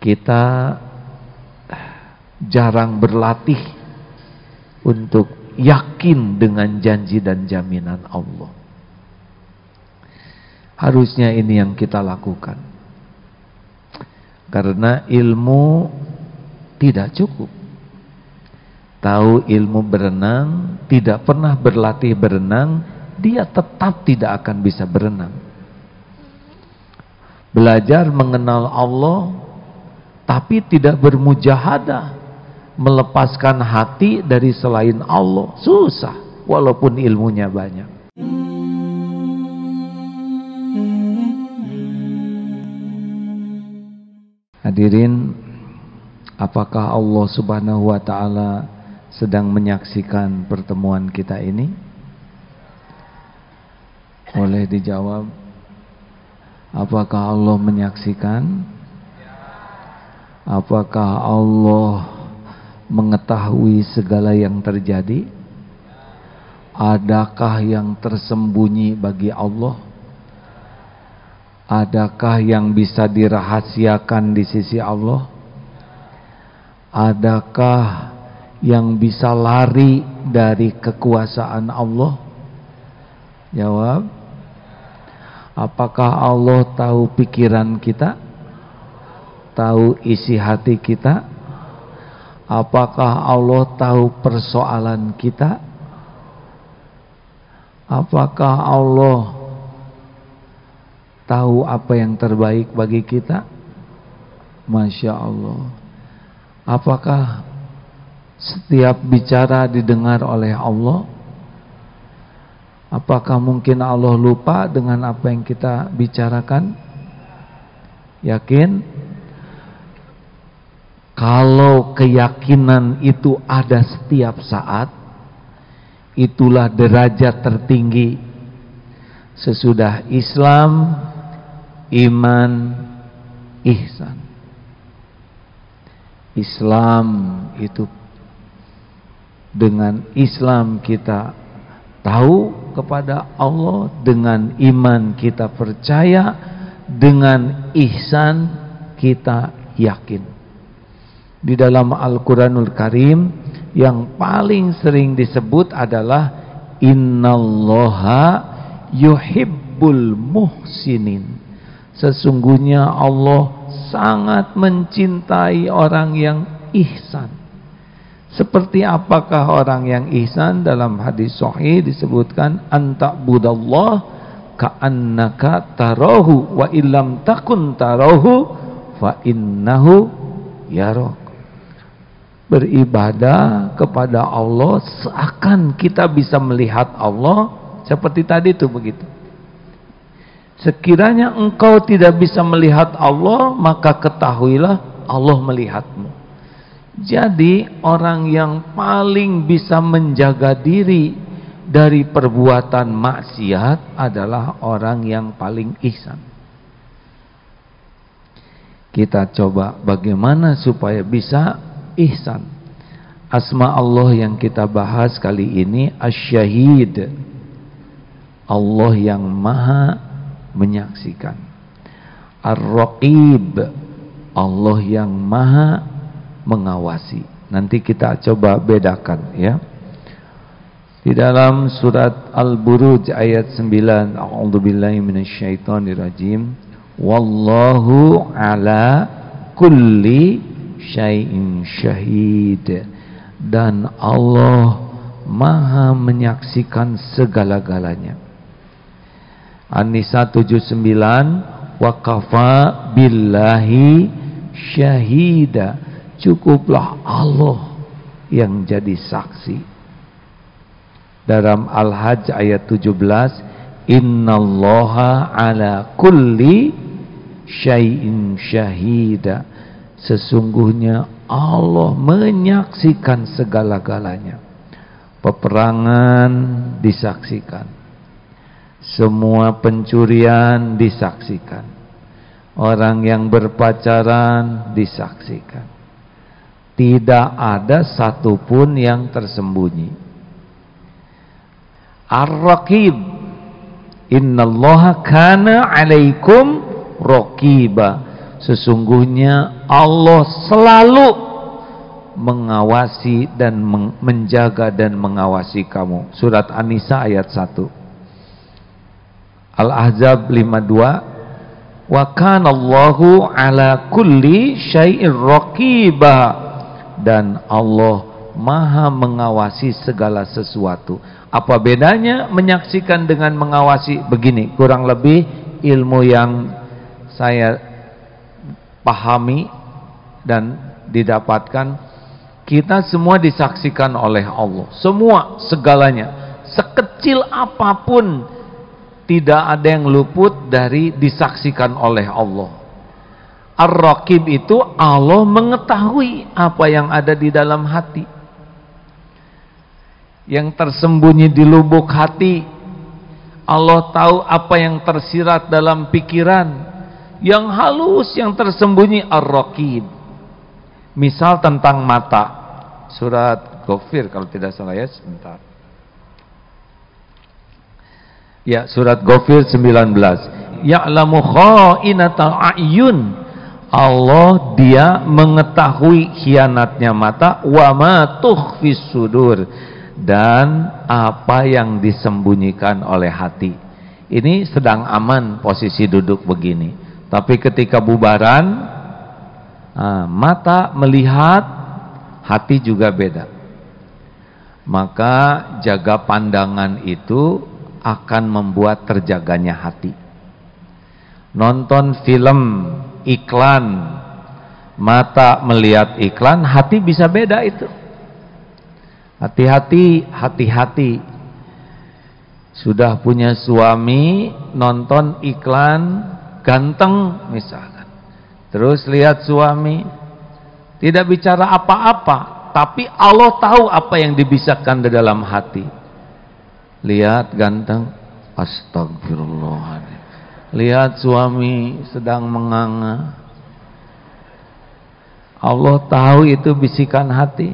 kita jarang berlatih untuk yakin dengan janji dan jaminan Allah. Harusnya ini yang kita lakukan. Karena ilmu tidak cukup. Tahu ilmu berenang, tidak pernah berlatih berenang, dia tetap tidak akan bisa berenang. Belajar mengenal Allah, tapi tidak bermujahadah, melepaskan hati dari selain Allah, susah, walaupun ilmunya banyak. Hadirin, apakah Allah Subhanahu wa ta'ala sedang menyaksikan pertemuan kita ini? Boleh dijawab. Apakah Allah menyaksikan? Apakah Allah mengetahui segala yang terjadi? Adakah yang tersembunyi bagi Allah? Adakah yang bisa dirahasiakan di sisi Allah? Adakah yang bisa lari dari kekuasaan Allah? Jawab. Apakah Allah tahu pikiran kita? Tahu isi hati kita? Apakah Allah tahu persoalan kita? Apakah Allah tahu apa yang terbaik bagi kita? Masya Allah. Apakah setiap bicara didengar oleh Allah? Apakah mungkin Allah lupa dengan apa yang kita bicarakan? Yakin? Kalau keyakinan itu ada setiap saat, itulah derajat tertinggi sesudah Islam, iman, ihsan. Islam itu, dengan Islam kita tahu kepada Allah, dengan iman kita percaya, dengan ihsan kita yakin. Di dalam Al-Quranul Karim yang paling sering disebut adalah innallaha yuhibbul muhsinin. Sesungguhnya Allah sangat mencintai orang yang ihsan. Seperti apakah orang yang ihsan? Dalam hadis sahih disebutkan anta'budallah ka'annaka tarahu wa illam takun tarahu fa innahu yarak. Beribadah kepada Allah seakan kita bisa melihat Allah, seperti tadi itu begitu. Sekiranya engkau tidak bisa melihat Allah, maka ketahuilah Allah melihatmu. Jadi orang yang paling bisa menjaga diri dari perbuatan maksiat adalah orang yang paling ihsan. Kita coba bagaimana supaya bisa ihsan. Asma Allah yang kita bahas kali ini Asy-Syahid, Allah yang maha menyaksikan. Ar-Raqib, Allah yang maha mengawasi. Nanti kita coba bedakan ya. Di dalam surat Al-Buruj ayat 9, a'udzubillahi minasyaitonirrajim, wallahu ala kulli syai'in syahid, dan Allah maha menyaksikan segala-galanya. An-Nisa 79, wa kafa billahi syahida, cukuplah Allah yang jadi saksi. Dalam Al-Hajj ayat 17, innallaha ala kulli syai'in syahida, sesungguhnya Allah menyaksikan segala-galanya. Peperangan disaksikan, semua pencurian disaksikan, orang yang berpacaran disaksikan. Tidak ada satupun yang tersembunyi. Ar-Raqib, innallaha kana alaikum raqiba, Sesungguhnya Allah selalu mengawasi dan menjaga dan mengawasi kamu. Surat An-Nisa ayat 1. Al-Ahzab 52. Wa kana Allahu ala kulli syai'in raqiba. Dan Allah Maha mengawasi segala sesuatu. Apa bedanya menyaksikan dengan mengawasi? Begini, kurang lebih ilmu yang saya pahami dan didapatkan, kita semua disaksikan oleh Allah. Semua, segalanya. Sekecil apapun, tidak ada yang luput dari disaksikan oleh Allah. Ar-Raqib itu Allah mengetahui apa yang ada di dalam hati. Yang tersembunyi di lubuk hati, Allah tahu apa yang tersirat dalam pikiran. Yang halus, yang tersembunyi, Ar-Raqib. Misal tentang mata, surat Ghafir kalau tidak salah ya, sebentar. Ya, surat Ghafir 19. Ya'lamu kha'inatal a'yun. Allah dia mengetahui khianatnya mata, wa ma tukhfis sudur, dan apa yang disembunyikan oleh hati. Ini sedang aman posisi duduk begini. Tapi ketika bubaran, mata melihat, hati juga beda. Maka jaga pandangan itu akan membuat terjaganya hati. Nonton film, iklan, mata melihat iklan, hati bisa beda itu. Hati-hati, hati-hati. Sudah punya suami, nonton iklan ganteng misalkan, terus lihat suami tidak bicara apa-apa, tapi Allah tahu apa yang dibisarkan di dalam hati. Lihat ganteng, astagfirullahaladzim. Lihat suami sedang menganga, Allah tahu itu bisikan hati.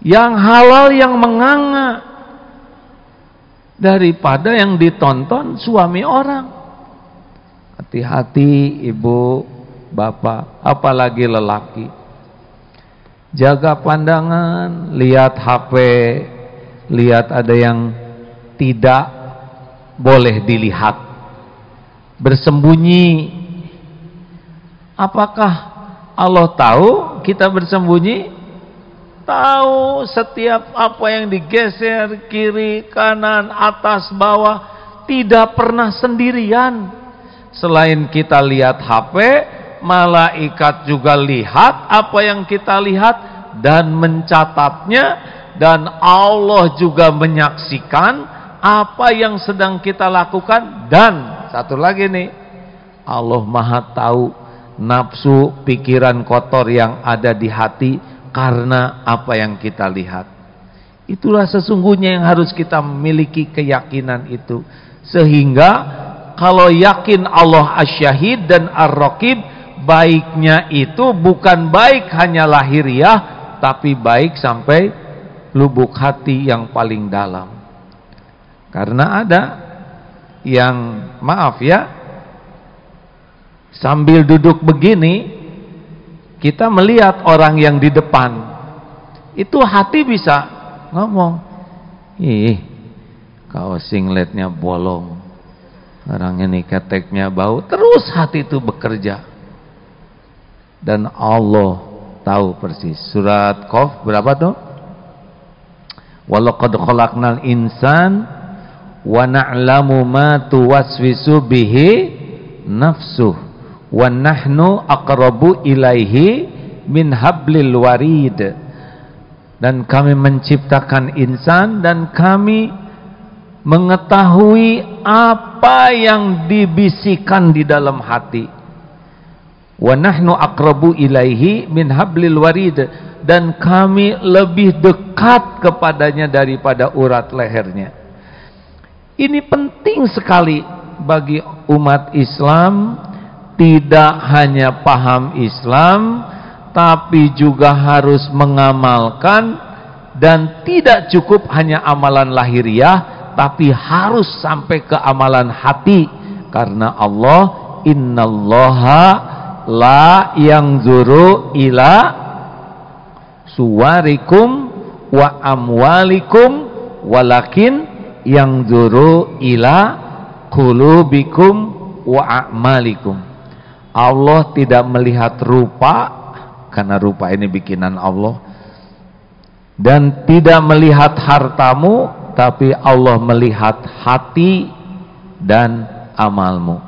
Yang halal yang menganga daripada yang ditonton suami orang. Hati-hati ibu, bapak, apalagi lelaki. Jaga pandangan, lihat HP, lihat ada yang tidak boleh dilihat. Bersembunyi. Apakah Allah tahu kita bersembunyi? Tahu setiap apa yang digeser, kiri, kanan, atas, bawah. Tidak pernah sendirian. Selain kita lihat HP, malaikat juga lihat apa yang kita lihat dan mencatatnya, dan Allah juga menyaksikan apa yang sedang kita lakukan. Dan satu lagi nih, Allah Maha tahu nafsu, pikiran kotor yang ada di hati karena apa yang kita lihat. Itulah sesungguhnya yang harus kita miliki keyakinan itu. Sehingga kalau yakin Allah Asy-Syahid dan Ar-Raqib, baiknya itu bukan baik hanya lahiriah, tapi baik sampai lubuk hati yang paling dalam. Karena ada yang, maaf ya, sambil duduk begini kita melihat orang yang di depan, itu hati bisa ngomong, ih kaos singletnya bolong, orang ini keteknya bau. Terus hati itu bekerja, dan Allah tahu persis. Surat Qaf berapa tuh? Walaqad khalaqnal insan wa na'lamu ma tuwaswisu bihi nafsuh wa nahnu aqrabu ilaihi min hablil warid. Dan kami menciptakan insan dan kami mengetahui apa yang dibisikkan di dalam hati. Wa nahnu aqrabu ilaihi min hablil warid, dan kami lebih dekat kepadanya daripada urat lehernya. Ini penting sekali bagi umat Islam, tidak hanya paham Islam, tapi juga harus mengamalkan, dan tidak cukup hanya amalan lahiriah, tapi harus sampai ke amalan hati. Karena Allah, innallaha la yanzuru ila suwarikum wa amwalikum walakin yanzuru ila qulubikum wa a'malikum. Allah tidak melihat rupa, karena rupa ini bikinan Allah, dan tidak melihat hartamu, tapi Allah melihat hati dan amalmu.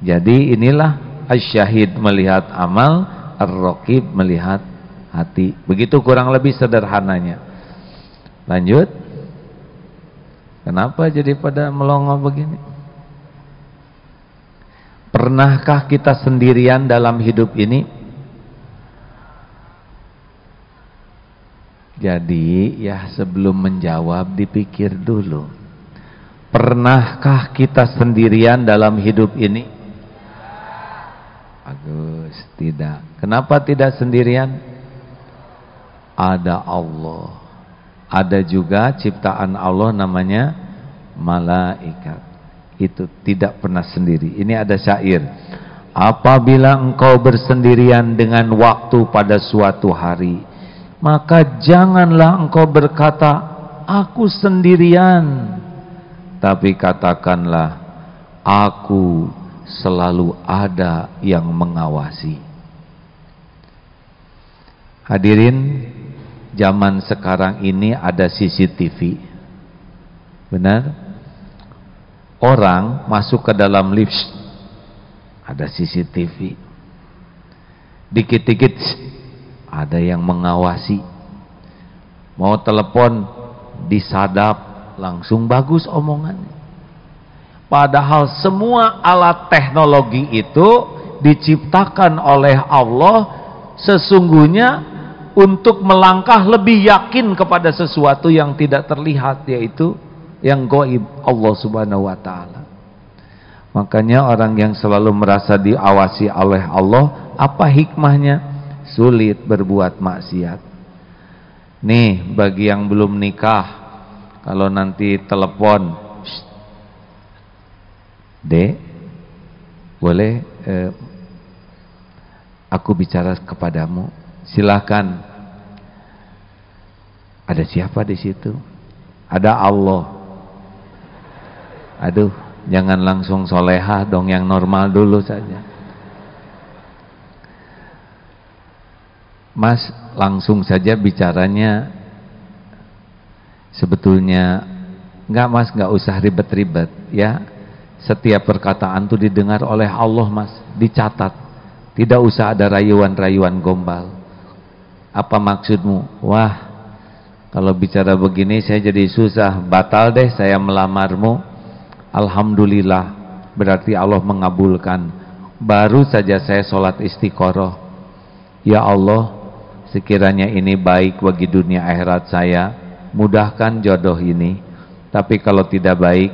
Jadi inilah asy-syahid melihat amal, ar-raqib melihat hati. Begitu kurang lebih sederhananya. Lanjut. Kenapa jadi pada melongo begini? Pernahkah kita sendirian dalam hidup ini? Jadi ya sebelum menjawab dipikir dulu. Pernahkah kita sendirian dalam hidup ini? Bagus, tidak. Kenapa tidak sendirian? Ada Allah. Ada juga ciptaan Allah namanya malaikat. Itu tidak pernah sendiri. Ini ada syair. Apabila engkau bersendirian dengan waktu pada suatu hari, maka janganlah engkau berkata, aku sendirian. Tapi katakanlah, aku selalu ada yang mengawasi. Hadirin, zaman sekarang ini ada CCTV. Benar? Orang masuk ke dalam lift, ada CCTV. Dikit-dikit ada yang mengawasi. Mau telepon, disadap, langsung bagus omongannya. Padahal semua alat teknologi itu diciptakan oleh Allah sesungguhnya untuk melangkah lebih yakin kepada sesuatu yang tidak terlihat, yaitu yang gaib, Allah Subhanahu wa taala. Makanya orang yang selalu merasa diawasi oleh Allah, apa hikmahnya? Sulit berbuat maksiat. Nih, bagi yang belum nikah, kalau nanti telepon, Dek, boleh aku bicara kepadamu? Silakan. Ada siapa di situ? Ada Allah. Aduh, jangan langsung solehah dong, yang normal dulu saja. Mas, langsung saja bicaranya. Sebetulnya enggak Mas, enggak usah ribet-ribet ya. Setiap perkataan itu didengar oleh Allah Mas, dicatat. Tidak usah ada rayuan-rayuan gombal. Apa maksudmu? Wah, kalau bicara begini saya jadi susah, batal deh saya melamarmu. Alhamdulillah, berarti Allah mengabulkan. Baru saja saya sholat istiqoroh. Ya Allah, sekiranya ini baik bagi dunia akhirat saya, mudahkan jodoh ini. Tapi kalau tidak baik,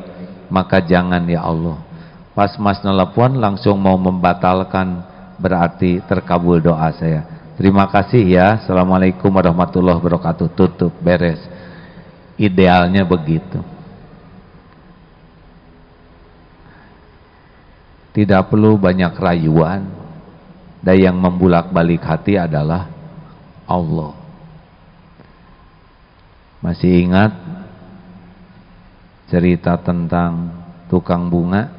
maka jangan ya Allah. Pas Mas nelpon langsung mau membatalkan, berarti terkabul doa saya. Terima kasih ya. Assalamualaikum warahmatullahi wabarakatuh. Tutup, beres. Idealnya begitu. Tidak perlu banyak rayuan. Dan yang membulak-balik hati adalah Allah. Masih ingat cerita tentang tukang bunga?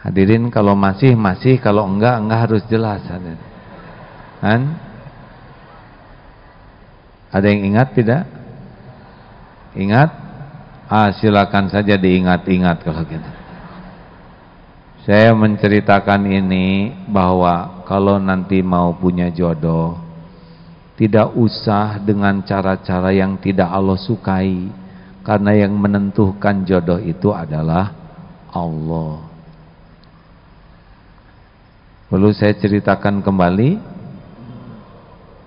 Hadirin, kalau masih, kalau enggak harus jelas. Kan? Ada yang ingat tidak? Ingat? Silakan saja diingat-ingat kalau gitu. Saya menceritakan ini bahwa kalau nanti mau punya jodoh, tidak usah dengan cara-cara yang tidak Allah sukai, karena yang menentukan jodoh itu adalah Allah. Perlu saya ceritakan kembali?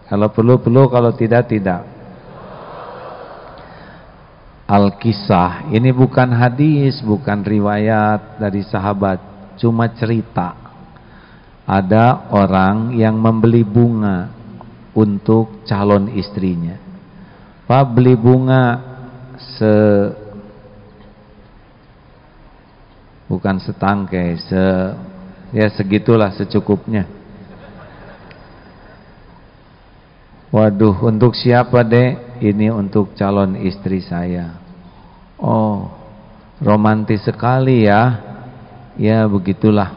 Kalau perlu, kalau tidak. Al-Kisah, ini bukan hadis, bukan riwayat dari sahabat, cuma cerita. Ada orang yang membeli bunga untuk calon istrinya. Pak, beli bunga bukan setangkai, Ya segitulah secukupnya. Waduh, untuk siapa dek? Ini untuk calon istri saya. Oh, romantis sekali ya. Ya begitulah,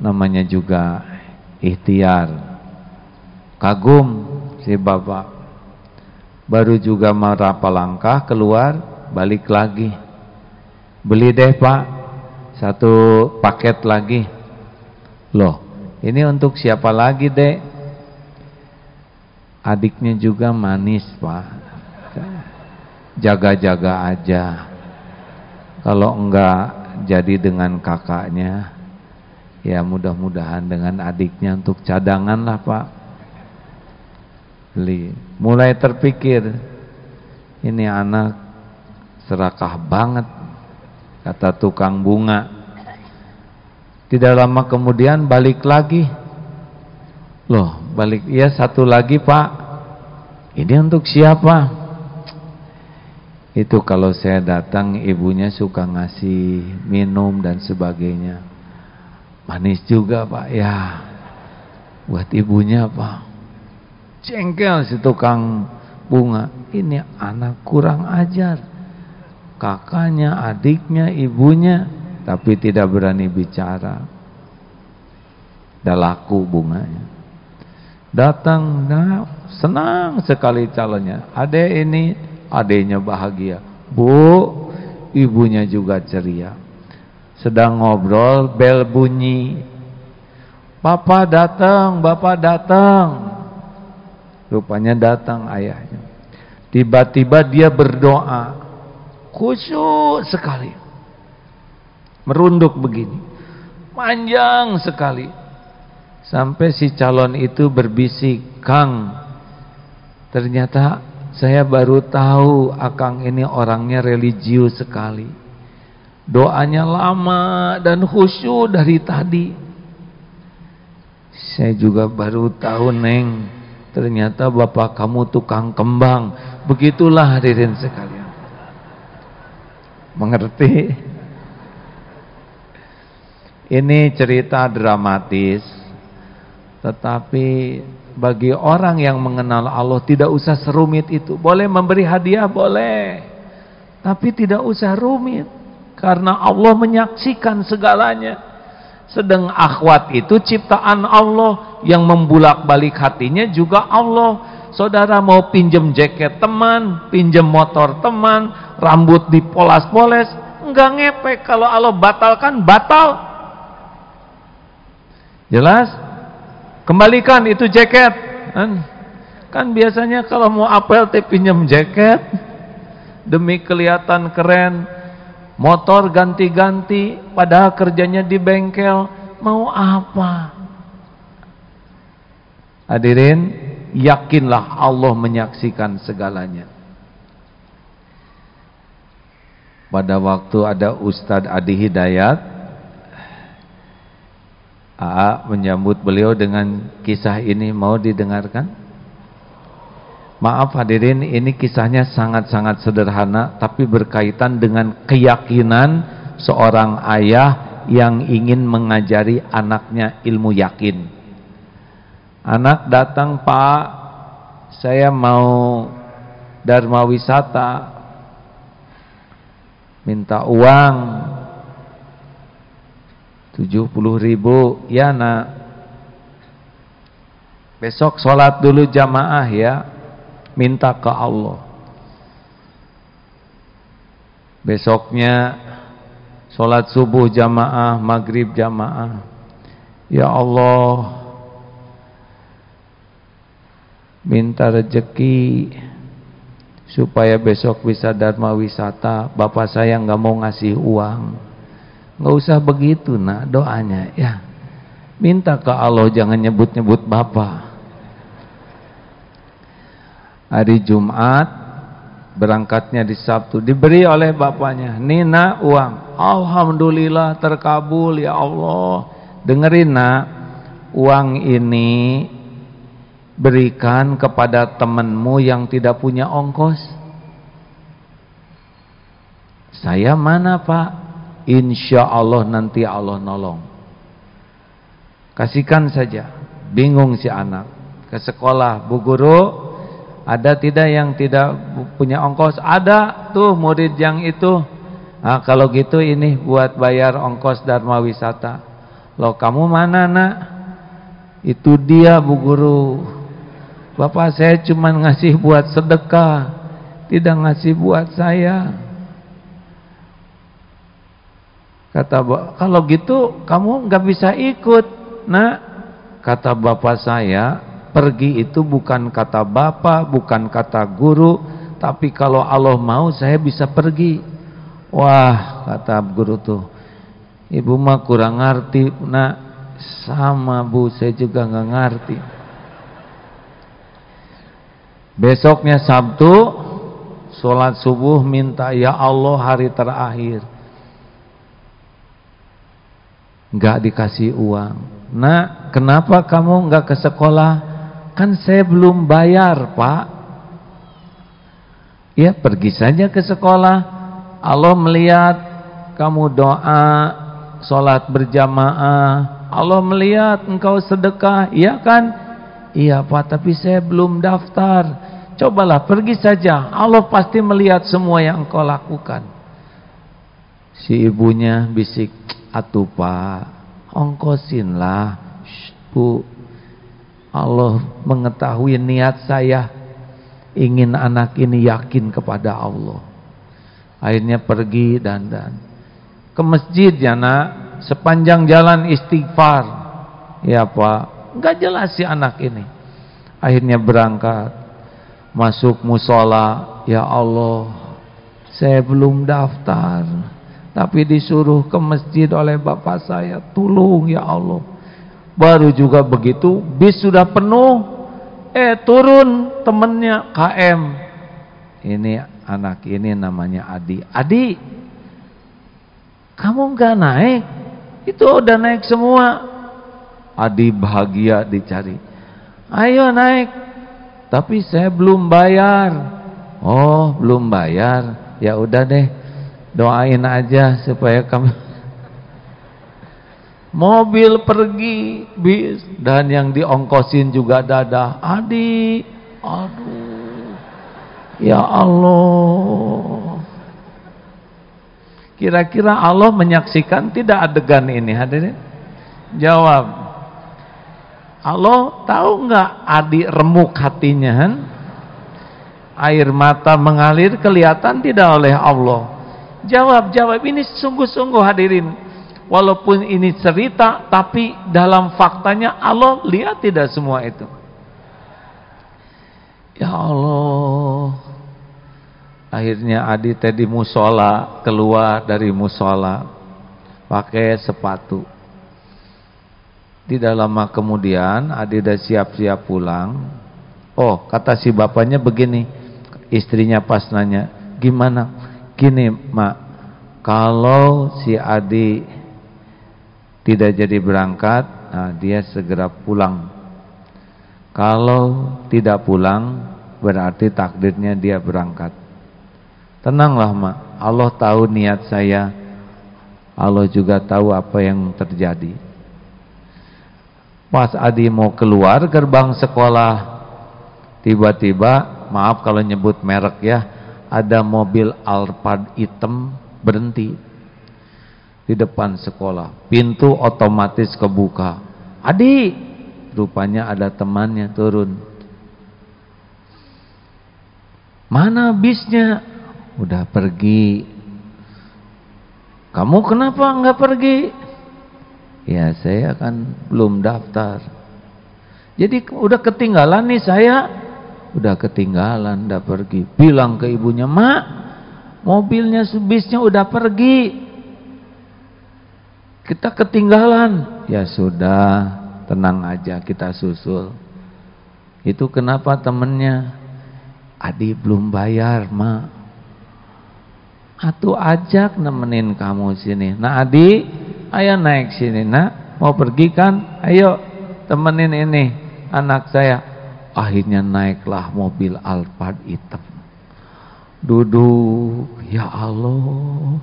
namanya juga ikhtiar. Kagum si bapak. Baru juga merapa langkah keluar, balik lagi. Beli deh pak, 1 paket lagi. Loh, ini untuk siapa lagi dek? Adiknya juga manis pak. Jaga-jaga aja. Kalau enggak jadi dengan kakaknya, ya mudah-mudahan dengan adiknya untuk cadangan lah pak. Beli. Mulai terpikir, ini anak serakah banget, kata tukang bunga. Tidak lama kemudian balik lagi. Loh, balik, ya 1 lagi pak. Ini untuk siapa? Itu kalau saya datang ibunya suka ngasih minum dan sebagainya. Manis juga pak, ya buat ibunya pak. Jengkel si tukang bunga. Ini anak kurang ajar. Kakaknya, adiknya, ibunya, tapi tidak berani bicara. Udah laku bunganya. Datang, nah, senang sekali calonnya. Adek ini, adeknya bahagia. Bu, ibunya juga ceria. Sedang ngobrol, bel bunyi. Bapak datang, bapak datang. Rupanya datang ayahnya. Tiba-tiba dia berdoa, khusyuk sekali, merunduk begini, panjang sekali, sampai si calon itu berbisik, Kang, ternyata saya baru tahu Akang ini orangnya religius sekali, doanya lama dan khusyuk dari tadi. Saya juga baru tahu Neng, ternyata bapak kamu tukang kembang. Begitulah hadirin sekalian. Mengerti? Ini cerita dramatis, tetapi bagi orang yang mengenal Allah tidak usah serumit itu. Boleh memberi hadiah, boleh, tapi tidak usah rumit, karena Allah menyaksikan segalanya. Sedang akhwat itu ciptaan Allah, yang membulak-balik hatinya juga Allah. Saudara mau pinjem jaket teman, pinjem motor teman, rambut dipolas-poles, enggak ngepek. Kalau Allah batalkan, batal. Jelas? Kembalikan itu jaket. Kan biasanya kalau mau apel teh pinjem jaket demi kelihatan keren. Motor ganti-ganti, padahal kerjanya di bengkel. Mau apa? Hadirin, yakinlah Allah menyaksikan segalanya. Pada waktu ada Ustadz Adi Hidayat, AA menyambut beliau dengan kisah ini. Mau didengarkan? Maaf hadirin, ini kisahnya sangat-sangat sederhana, tapi berkaitan dengan keyakinan seorang ayah yang ingin mengajari anaknya ilmu yakin. Anak datang, Pak, saya mau dharma wisata, minta uang 70.000. Ya nak, besok sholat dulu jamaah ya, minta ke Allah. Besoknya sholat subuh jamaah, maghrib jamaah. Ya Allah, minta rezeki supaya besok bisa dharma wisata. Bapak saya nggak mau ngasih uang. Nggak usah begitu nak doanya ya. Minta ke Allah, jangan nyebut-nyebut bapak. Hari Jumat, berangkatnya di Sabtu, diberi oleh bapaknya, Nina uang. Alhamdulillah terkabul ya Allah. Dengerin nak, uang ini berikan kepada temanmu yang tidak punya ongkos. Saya mana Pak? Insya Allah nanti Allah nolong. Kasihkan saja. Bingung si anak. Ke sekolah, Bu Guru, ada tidak yang tidak punya ongkos? Ada tuh murid yang itu. Nah, kalau gitu ini buat bayar ongkos Dharma Wisata. Loh, kamu mana nak? Itu dia Bu Guru. Bapak saya cuma ngasih buat sedekah, tidak ngasih buat saya. Kata kalau gitu kamu nggak bisa ikut, nak. Kata bapak saya, pergi itu bukan kata bapak, bukan kata guru, tapi kalau Allah mau saya bisa pergi. Wah, kata guru tuh, ibu mah kurang ngerti, nak. Sama Bu, saya juga nggak ngerti. Besoknya Sabtu, sholat subuh minta, ya Allah hari terakhir. Nggak dikasih uang. Nah, kenapa kamu nggak ke sekolah? Kan saya belum bayar, Pak. Ya, pergi saja ke sekolah. Allah melihat kamu doa, sholat berjamaah. Allah melihat engkau sedekah, iya kan? Iya Pak, tapi saya belum daftar. Cobalah pergi saja, Allah pasti melihat semua yang engkau lakukan. Si ibunya bisik, atuh Pak, ongkosinlah. Bu, Allah mengetahui niat saya, ingin anak ini yakin kepada Allah. Akhirnya pergi dan ke masjid ya nak, sepanjang jalan istighfar. Ya Pak, enggak jelas si anak ini. Akhirnya berangkat, masuk musola, ya Allah, saya belum daftar, tapi disuruh ke masjid oleh bapak saya, tolong ya Allah. Baru juga begitu, bis sudah penuh, turun temennya KM. Ini anak ini namanya Adi. Adi, kamu enggak naik? Itu udah naik semua. Adi bahagia dicari. Ayo naik. Tapi saya belum bayar. Oh, belum bayar. Ya udah deh, doain aja supaya kamu. Mobil pergi, bis, dan yang diongkosin juga dadah. Adi, aduh, ya Allah. Kira-kira Allah menyaksikan tidak adegan ini, hadirin? Jawab. Allah tahu nggak Adi remuk hatinya, kan? Air mata mengalir kelihatan tidak oleh Allah. Jawab ini sungguh-sungguh hadirin. Walaupun ini cerita, tapi dalam faktanya Allah lihat tidak semua itu. Ya Allah. Akhirnya Adi tadi musola, keluar dari musola pakai sepatu. Tidak lama kemudian Adi udah siap-siap pulang. Oh, kata si bapaknya begini, istrinya pas nanya, gimana? Gini Mak, kalau si Adi tidak jadi berangkat, nah dia segera pulang. Kalau tidak pulang, berarti takdirnya dia berangkat. Tenanglah Mak, Allah tahu niat saya, Allah juga tahu apa yang terjadi. Pas Adi mau keluar gerbang sekolah, tiba-tiba, maaf kalau nyebut merek ya, ada mobil Alphard hitam berhenti di depan sekolah. Pintu otomatis kebuka. Adi, rupanya ada temannya turun. Mana bisnya? Udah pergi. Kamu kenapa enggak pergi? Ya saya kan belum daftar. Jadi udah ketinggalan nih saya. Udah ketinggalan, udah pergi. Bilang ke ibunya, Mak, mobilnya bisnya udah pergi. Kita ketinggalan. Ya sudah, tenang aja, kita susul. Itu kenapa temennya? Adi belum bayar Mak. Atuh ajak nemenin kamu sini. Nah Adi, ayo naik sini nak, mau pergi kan? Ayo temenin ini anak saya. Akhirnya naiklah mobil Alphard hitam. Duduk, ya Allah.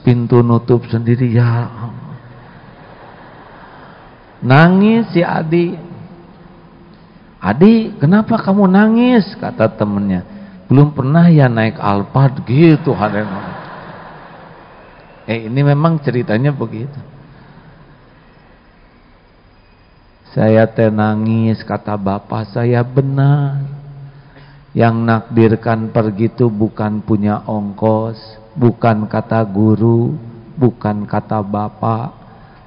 Pintu nutup sendiri, ya Allah. Nangis si Adi. Adi, kenapa kamu nangis? Kata temennya. Belum pernah ya naik Alphard gitu. Ini memang ceritanya begitu. Saya nangis, kata bapak saya, benar. Yang nakdirkan pergi itu bukan punya ongkos, bukan kata guru, bukan kata bapak,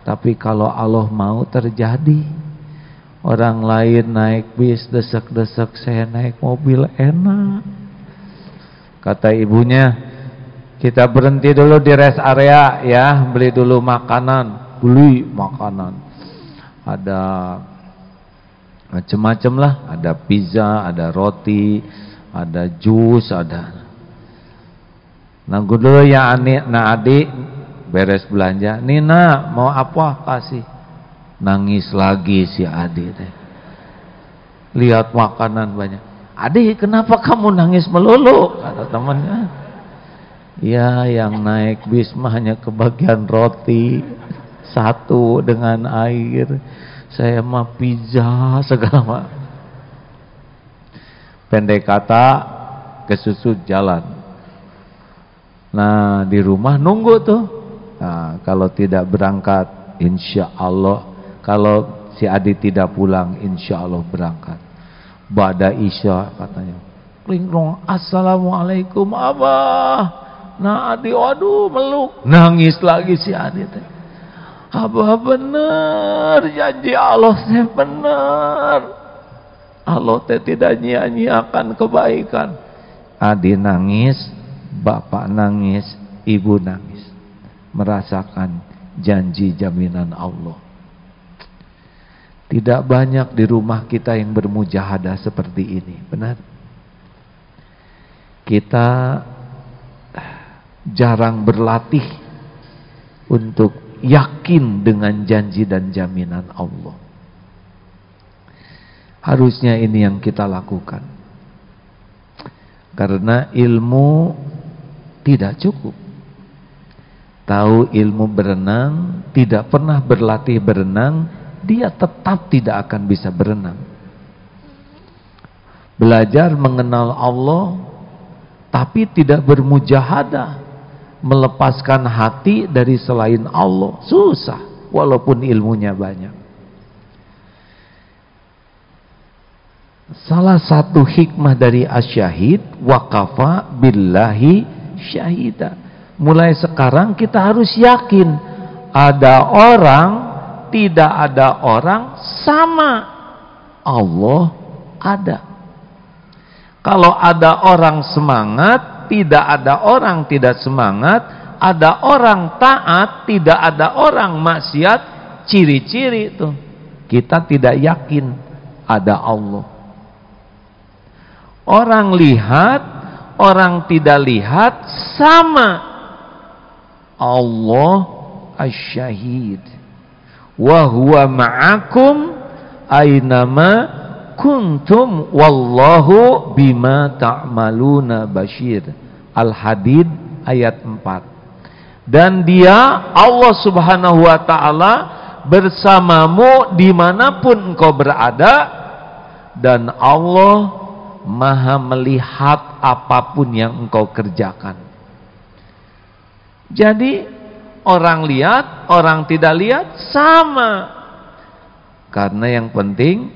tapi kalau Allah mau terjadi. Orang lain naik bis desek-desek, saya naik mobil enak. Kata ibunya, kita berhenti dulu di rest area ya, beli dulu makanan. Beli makanan. Ada macam-macam lah, ada pizza, ada roti, ada jus, ada. Nunggu dulu ya adik beres belanja. Nina mau apa kasih? Nangis lagi si adik teh. Lihat makanan banyak. Adik, kenapa kamu nangis melulu? Kata temannya. Ya, yang naik bis mah hanya kebagian roti satu dengan air. Saya mah pizza segala macam. Pendek kata, kesusut jalan. Nah, di rumah nunggu tuh. Nah, kalau tidak berangkat, insya Allah. Kalau si Adi tidak pulang, insya Allah berangkat. Ba'da Isya katanya. Ringrong, assalamualaikum abah. Nah Adi, waduh meluk. Nangis lagi si Adi teh. Abah benar, janji Allah teh benar. Allah teh tidak nyia-nyiakan kebaikan. Adi nangis, bapak nangis, ibu nangis. Merasakan janji jaminan Allah. Tidak banyak di rumah kita yang bermujahadah seperti ini, benar? Kita jarang berlatih untuk yakin dengan janji dan jaminan Allah. Harusnya ini yang kita lakukan. Karena ilmu tidak cukup. Tahu ilmu berenang, tidak pernah berlatih berenang, dia tetap tidak akan bisa berenang. Belajar mengenal Allah, tapi tidak bermujahadah, melepaskan hati dari selain Allah, susah walaupun ilmunya banyak. Salah satu hikmah dari asyahid, waqafa billahi syahida. Mulai sekarang kita harus yakin, ada orang, tidak ada orang, sama Allah ada. Kalau ada orang semangat, tidak ada orang tidak semangat. Ada orang taat, tidak ada orang maksiat. Ciri-ciri itu kita tidak yakin ada Allah. Orang lihat, orang tidak lihat, sama Allah asyahid. Wa huwa ma'akum aynama kuntum wallahu bima ta'maluna basyir. Al-Hadid ayat 4. Dan dia Allah subhanahu wa ta'ala bersamamu dimanapun engkau berada, dan Allah maha melihat apapun yang engkau kerjakan. Jadi orang lihat, orang tidak lihat, sama. Karena yang penting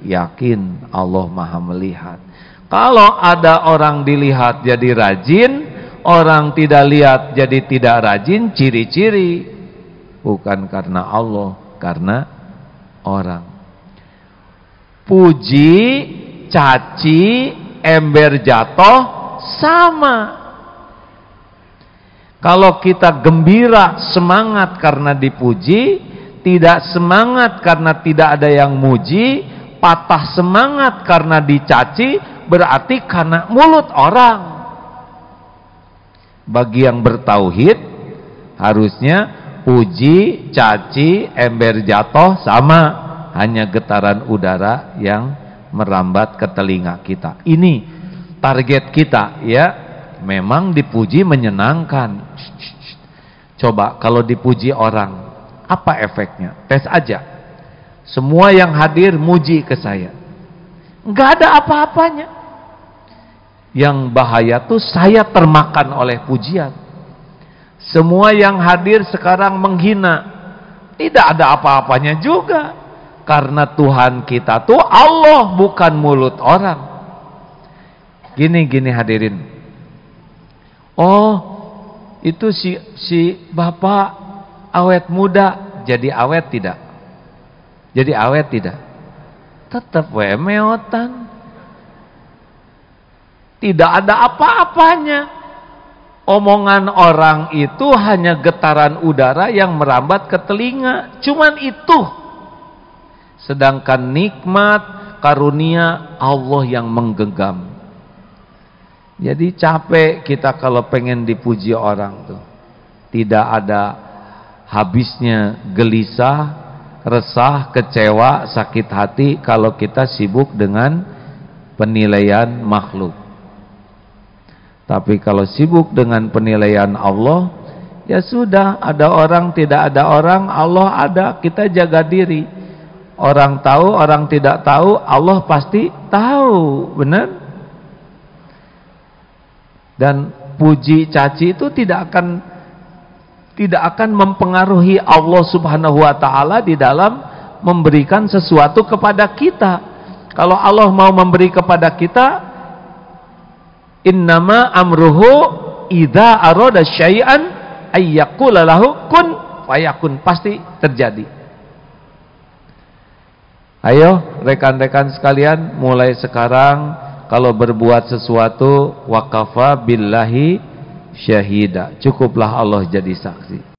yakin Allah maha melihat. Kalau ada orang dilihat jadi rajin, orang tidak lihat jadi tidak rajin, ciri-ciri bukan karena Allah, karena orang. Puji, caci, ember jatuh, sama. Kalau kita gembira, semangat karena dipuji, tidak semangat karena tidak ada yang muji, patah semangat karena dicaci, berarti karena mulut orang. Bagi yang bertauhid, harusnya puji, caci, ember jatuh sama, hanya getaran udara yang merambat ke telinga kita. Ini target kita, ya. Memang dipuji menyenangkan. Coba kalau dipuji orang, apa efeknya? Tes aja. Semua yang hadir muji ke saya. Enggak ada apa-apanya. Yang bahaya tuh saya termakan oleh pujian. Semua yang hadir sekarang menghina. Tidak ada apa-apanya juga. Karena Tuhan kita tuh Allah, bukan mulut orang. Gini hadirin. Oh, itu si bapak awet muda. Jadi awet tidak? Jadi awet tidak? Tetap meotan. Tidak ada apa-apanya. Omongan orang itu hanya getaran udara yang merambat ke telinga. Cuman itu. Sedangkan nikmat, karunia Allah yang menggenggam. Jadi capek kita kalau pengen dipuji orang tuh. Tidak ada habisnya gelisah, resah, kecewa, sakit hati kalau kita sibuk dengan penilaian makhluk. Tapi kalau sibuk dengan penilaian Allah, ya sudah, ada orang, tidak ada orang, Allah ada, kita jaga diri. Orang tahu, orang tidak tahu, Allah pasti tahu, benar? Dan puji caci itu tidak akan mempengaruhi Allah Subhanahu wa taala di dalam memberikan sesuatu kepada kita. Kalau Allah mau memberi kepada kita, innama amruhu idza arada syai'an ayyaqula lahu kun fayakun, pasti terjadi. Ayo rekan-rekan sekalian, mulai sekarang kalau berbuat sesuatu waqafa billahi syahida, cukuplah Allah jadi saksi.